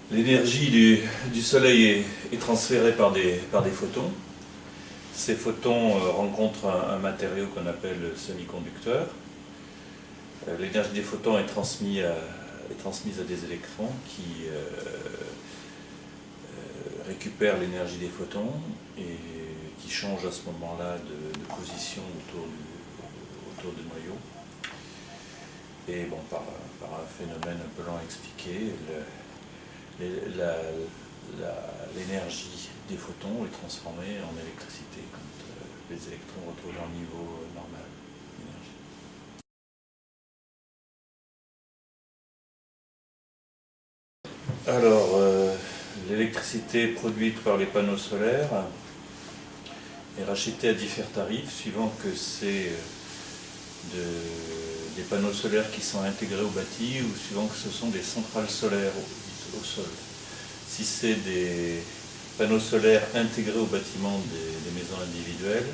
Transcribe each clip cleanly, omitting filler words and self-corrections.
L'énergie du Soleil est transférée par des photons. Ces photons rencontrent un matériau qu'on appelle le semi-conducteur. L'énergie des photons est transmise à des électrons qui récupèrent l'énergie des photons et qui changent à ce moment-là de position autour du noyau. Et bon, par un phénomène un peu lent à expliquer, l'énergie des photons est transformée en électricité quand les électrons retrouvent leur niveau normal d'énergie. Alors, l'électricité produite par les panneaux solaires est rachetée à différents tarifs suivant que c'est des panneaux solaires qui sont intégrés au bâti ou suivant que ce sont des centrales solaires au sol. Si c'est des panneaux solaires intégrés au bâtiment des maisons individuelles,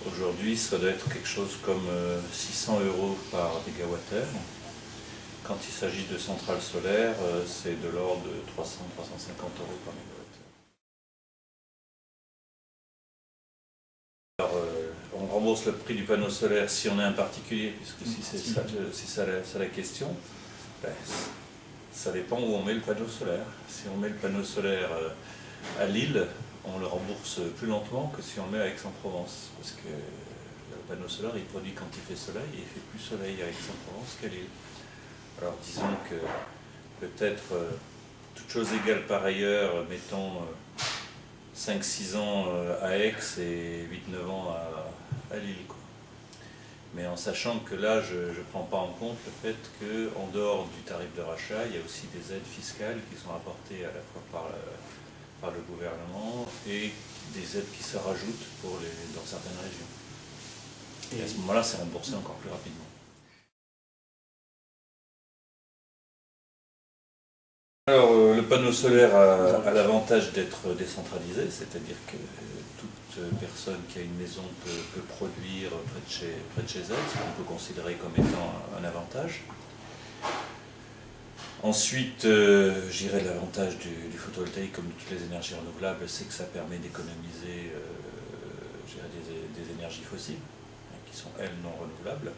aujourd'hui ça doit être quelque chose comme 600 € par mégawattheure. Quand il s'agit de centrales solaires, c'est de l'ordre de 300-350 € par mégawattheure. Alors, on rembourse le prix du panneau solaire si on est un particulier, puisque si c'est ça la question, ben, ça dépend où on met le panneau solaire. Si on met le panneau solaire à Lille, on le rembourse plus lentement que si on le met à Aix-en-Provence, parce que le panneau solaire il produit quand il fait soleil et il fait plus soleil à Aix-en-Provence qu'à Lille. Alors disons que peut-être, toutes choses égales par ailleurs, mettons 5-6 ans à Aix et 8-9 ans à Lille, quoi. Mais en sachant que là, je ne prends pas en compte le fait qu'en dehors du tarif de rachat, il y a aussi des aides fiscales qui sont apportées à la fois par le gouvernement et des aides qui se rajoutent dans certaines régions. Et à ce moment-là, c'est remboursé encore plus rapidement. Alors, le panneau solaire a l'avantage d'être décentralisé, c'est-à-dire que toute personne qui a une maison peut produire près de chez elle, ce qu'on peut considérer comme étant un avantage. Ensuite, je dirais l'avantage du photovoltaïque, comme de toutes les énergies renouvelables, c'est que ça permet d'économiser des énergies fossiles, qui sont, elles, non renouvelables.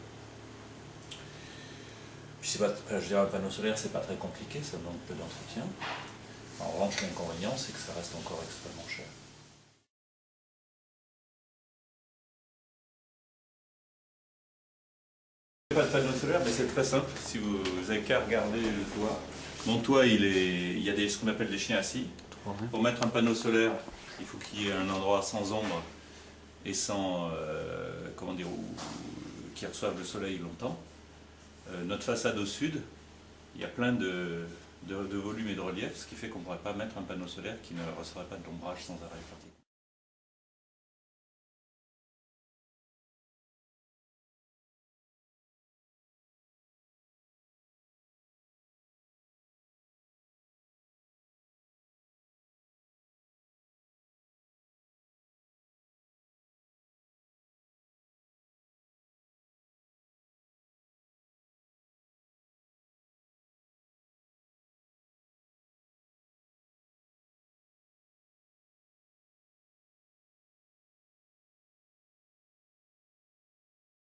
Puis je dirais, un panneau solaire, c'est pas très compliqué, ça demande peu d'entretien. En revanche, l'inconvénient, c'est que ça reste encore extrêmement cher. Pas de panneau solaire, mais c'est très simple. Si vous avez qu'à regarder le toit. Mon toit, il y a ce qu'on appelle des chiens assis. Pour mettre un panneau solaire, il faut qu'il y ait un endroit sans ombre et sans, qui reçoive le soleil longtemps. Notre façade au sud, il y a plein de volumes et de relief, ce qui fait qu'on ne pourrait pas mettre un panneau solaire qui ne recevrait pas de l'ombrage sans arrêt.